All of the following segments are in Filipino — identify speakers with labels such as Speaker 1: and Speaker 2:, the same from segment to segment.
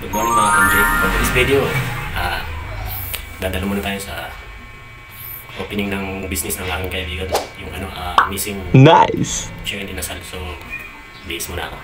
Speaker 1: Good morning mga MJ. For this video, dadala muna tayo sa opening ng business ng aking kaibigan. Yung missing
Speaker 2: nice
Speaker 1: chicken inasal. So, base muna ako.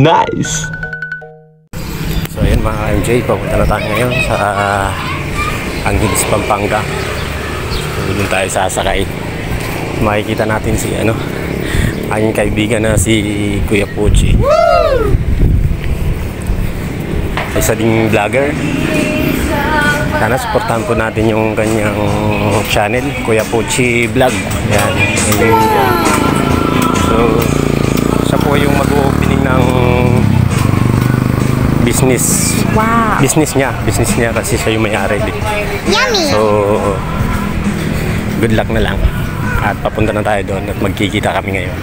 Speaker 2: nice.
Speaker 1: So ayan mga MJ, papunta na tayo ngayon sa Angeles, Pampanga. So doon tayo sasakay. Makikita natin si aking kaibigan na si Kuya Puchi. Isa ding vlogger. Sana supportahan po natin yung kanyang channel, Kuya Puchi Vlog. Yan. So siya po yung mag-opening ng business.
Speaker 3: Wow.
Speaker 1: Business niya kasi siya yung may-ari.
Speaker 3: Yummy.
Speaker 1: So good luck na lang. At papunta na tayo doon at magkikita kami ngayon.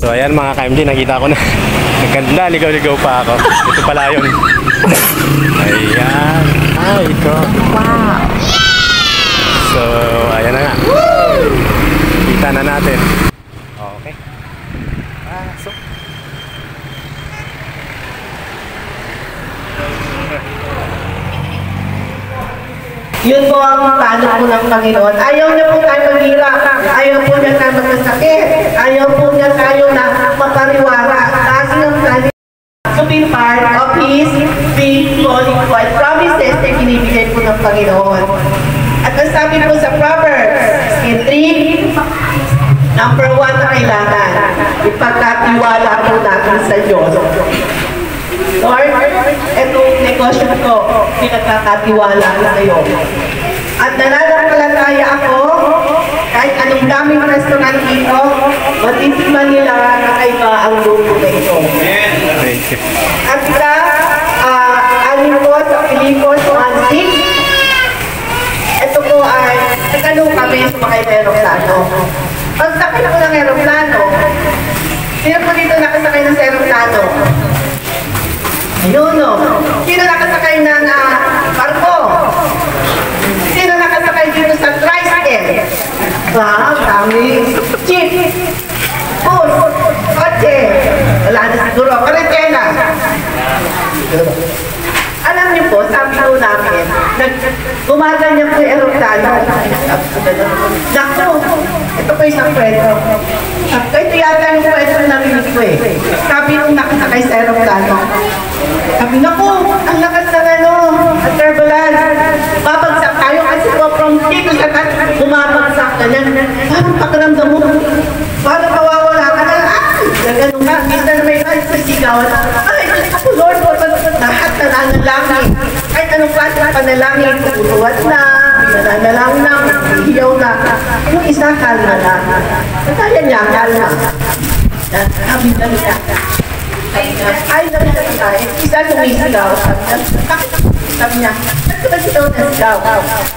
Speaker 1: So ayan mga ka-MJ, nakita ko na. Nagkanda, ligaw-ligaw pa ako. Ito pala yun. Ayan. Ito.
Speaker 3: Wow.
Speaker 1: So, ayan na nga. Kita na natin. Okay. So.
Speaker 4: Yun po ang plano po ng Panginoon. Ayaw niya po tayo maghirap. Ayaw po niya tayo magkasakit. Ayaw po niya tayo na mapariwara. Kasi ang plano to be part of His big, holy, white promises na binibigay po ng Panginoon. At ang sabi po sa Proverbs, in 3, number 1 na kailangan, ipagkatiwala po natin sa Diyos. Lord, itong negosyo ko, pinagkakatiwala na kayo. At nananampalataya ako, kahit anong daming restaurant dito, matitikman nila na kaiba ang luto na ito. At alin po sa Pilipos 1:6, ito po ay nagano kami sumakay ng aeroplano. Pag sakay ako ng aeroplano, sino po dito nakasakay ng aeroplano? Ayun o. Sino nakasakay ng barko? Sino nakasakay dito sa tricycle? Wow, dami. Jeep. Bus. Kotse. Wala na siguro. Karetena. Alam niyo po, sabi po namin, gumaganyan po yung aeroplano. Naku, ito po isang kwento. Ito yata yung kwento na narinig ko eh. Sabi nung nakasakay sa aeroplano. Sabi, naku, ang lakas ng ang turbulence. Babagsak tayo kasi po from dito sa taas, bumabagsak ka na. Parang pakiramdam mo, parang mawawala ka na. Ganun ka, minsan na may sigawan. Ay, ako Lord, lahat na nanalangin. Kahit anong klase ng panalangin, tutuwad na, nanalangin na, hiyaw na. Yung isa, kalma na. Kaya niya, kalma. Sabi na niya. Ay, naman na tayo. Isa sumisigaw. Sabi niya, nagkabasigaw na sigaw.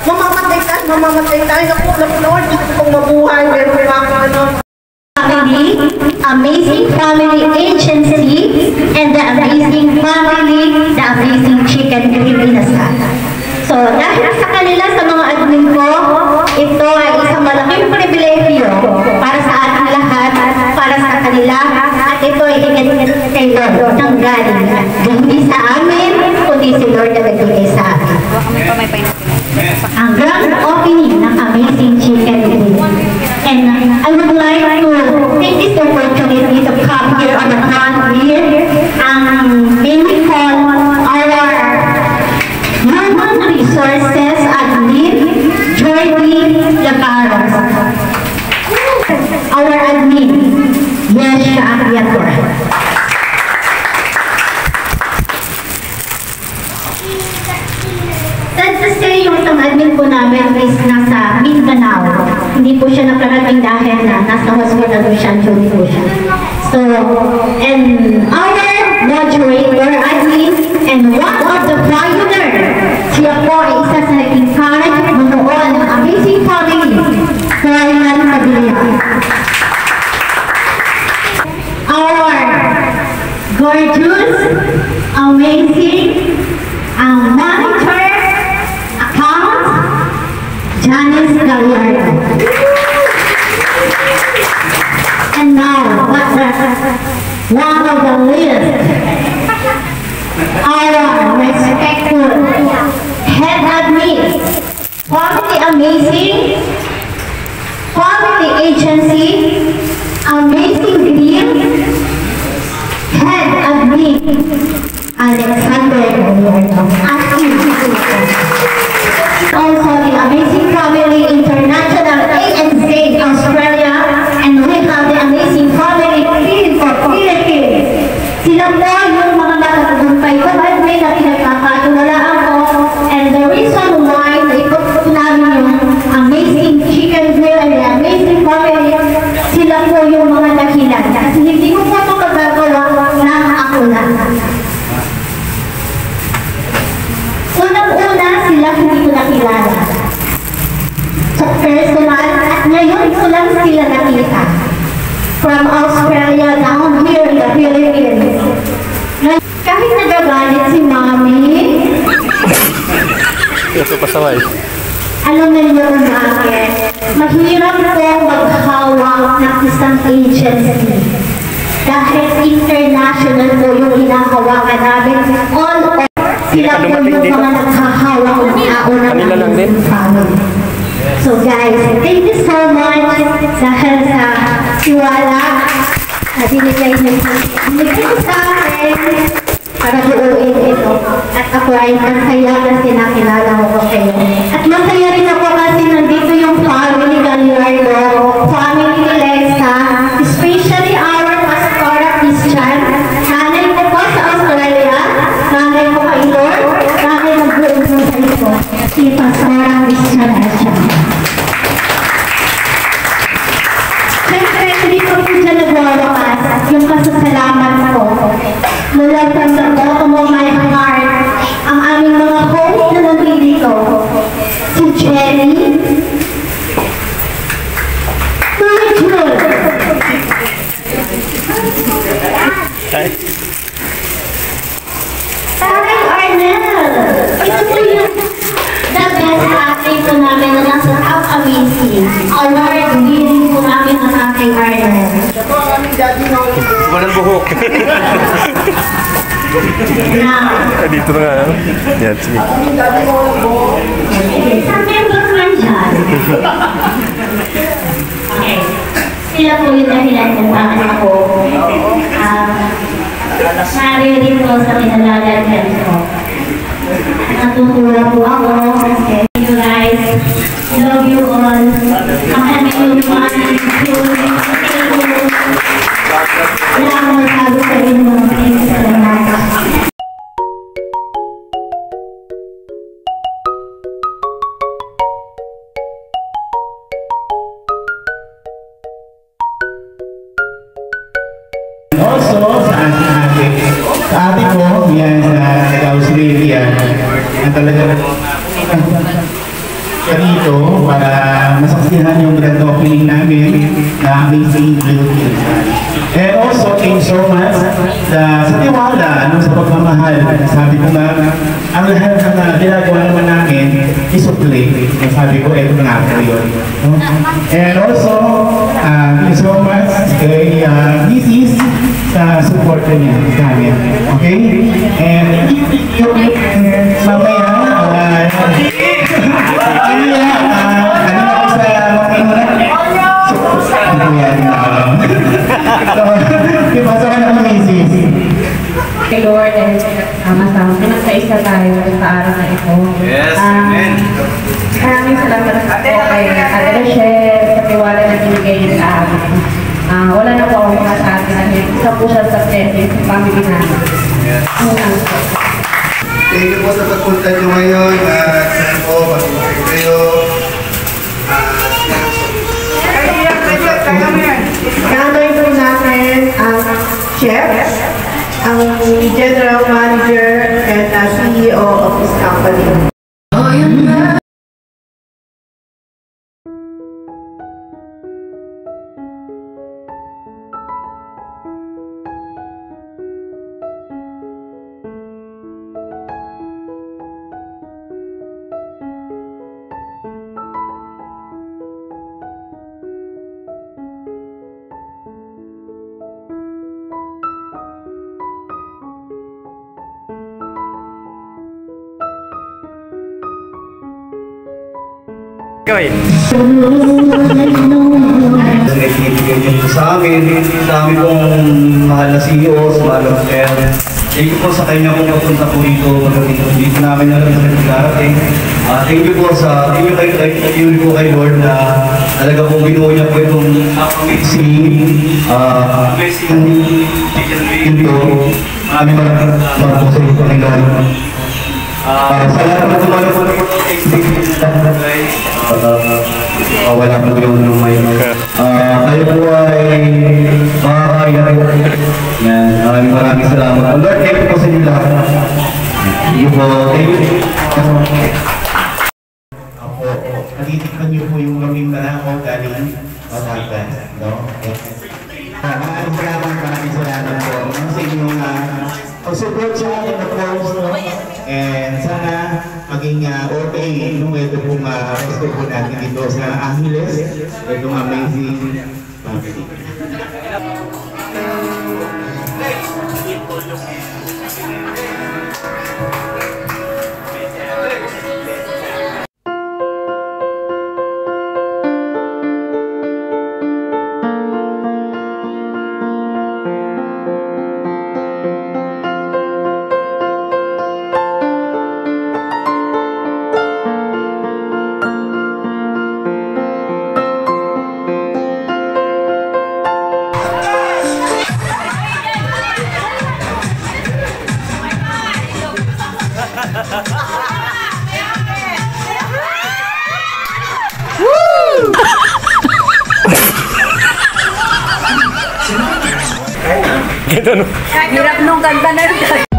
Speaker 4: Mamamatay tayo. Naku, Lord, gusto kong mabuhay. Meron pa ako ano.
Speaker 3: Family, Amazing Family Agency, and the Amazing Family, the Amazing Chicken Pilipinas. So, dahil sa kanila, sa mga admin ko, ito ay isang malaking pribilehiyo para sa ating lahat, para sa kanila, at ito ay higit kay Lord ng galing. Hindi sa amin, kundi si Lord na nagbigay sa amin. Ang grand opening ng Amazing Chicken Pilipinas. And I would like to take this opportunity to come here on the front here and mainly call our Human Resources Admin, Jordi Lacaros. Our admin, Yesha Abiator. Sad to say, yung isang admin po namin is nasa Mindanao. Hindi po siya nakarating dahil na nasa hospital po siya, duty po siya. So, and our moderator, admin, and one of the pioneer, siya po ay isa sa nag-encourage manuoan ng Amazing Family, Ryan Padilla. Our gorgeous, amazing, monitor, account, Janice Gallardo. And now, one of the list, our respectful head admin, Family Amazing, Family Agency, Amazing Green, head admin, Alexander Gallardo. Also the Amazing Family International ANZ Australia, and we have the Amazing Family Philippines. Sila po yung mga nakatagumpay ko at may pinagkakatuwalaan ko, and the reason why naikot po namin yung Amazing Chicken Grill and the Amazing Family, sila po yung mga dahilan. Kasi hindi ko po ito magagawa na ako na. Unang-una, sila hindi ko nakilala. Sa personal, at ngayon ko lang sila nakita. From Australia down here in the Philippines. Kahit nagagalit si Mami,
Speaker 1: Ito pasaway.
Speaker 3: alam na niyo kung bakit. Mahirap po maghawak ng isang agency. Dahil international po yung hinahawakan namin. All over. Sila po yung mga naghahawak ng tao na namin family. So guys, thank you so much dahil sa tiwala na binigay niyo sa akin para buuin ito. At ako ay masaya kasi nakilala ko kayo. At masaya rin ako kasi nandito yung family Gallardo, family Lexa, especially our Pastora Christian. Nanay ko po sa Australia, nanay ko kay Lord, nanay mag-buong buhay ko, si Pastora Christian Asha. Siyempre, hindi ko po dyan nagwawakas yung pasasalamat ko. Mula from the bottom of my heart, ang aming mga host na nandito, si Jenny, Award winning po namin ang ating Arnold.
Speaker 1: Walang buhok.
Speaker 3: Now,
Speaker 1: Dito na nga. Yan, sige.
Speaker 3: sa members man dyan. Okay. Sila po yung dahilan kung bakit ako naririto sa kinalalagan ko. Natutuwa po ako. Thank you guys. Love you all. Mahal yung mga wala akong masabi sa inyo. Thank you so much.
Speaker 5: Also, sa ate ko, yan sa Australia, na talaga dito para masaksihan yung grand opening namin na Amazing Beauty. And also, thank you so much sa tiwala, sa pagmamahal. Sabi ko nga, ang lahat na ginagawa naman namin, isukli. Sabi ko, eto nga po yun. And also, thank you so much kay Mrs. sa support niya sa amin. Okay? And yung mamaya,
Speaker 6: Kay Lord, and sama-sama, pinagkaisa tayo sa araw na ito.
Speaker 1: Yes, amen.
Speaker 6: Maraming salamat po kay Ate Rochelle sa tiwala na binigay niya sa amin. Wala na po akong mga sa atin dahil isa po siya sa blessing sa family namin.
Speaker 7: Thank you po sa pagpunta nyo ngayon at sana po mag-ibig kayo.
Speaker 4: Gagawin po natin ang chef, ang general manager, and CEO of this company.
Speaker 1: Goy.
Speaker 7: Nagbibigay nyo sa amin pong mahal na CEO, sa mahal na Chair. Thank you po sa kanya kung papunta po dito. Dito namin na rin sa darating. Thank you po kay Lord na talaga po binuo niya po itong amazing dito. Maraming po sa ito kay Lord. Sa lahat na tumalo po na po wala po yung may kayo po ay makakaya yan. Maraming salamat. Lord, thank you po sa inyo lahat. Thank you po. Thank you.
Speaker 5: Ako, natitikman niyo po yung gaming na ako galing Batangas, no? Maraming salamat po sa inyong pag-support sa akin, of course, no? And sana maging okay nung ito pong gusto po natin dito sa Angeles, itong amazing family.
Speaker 1: Ganun.
Speaker 6: Hirap nung kanta na rin.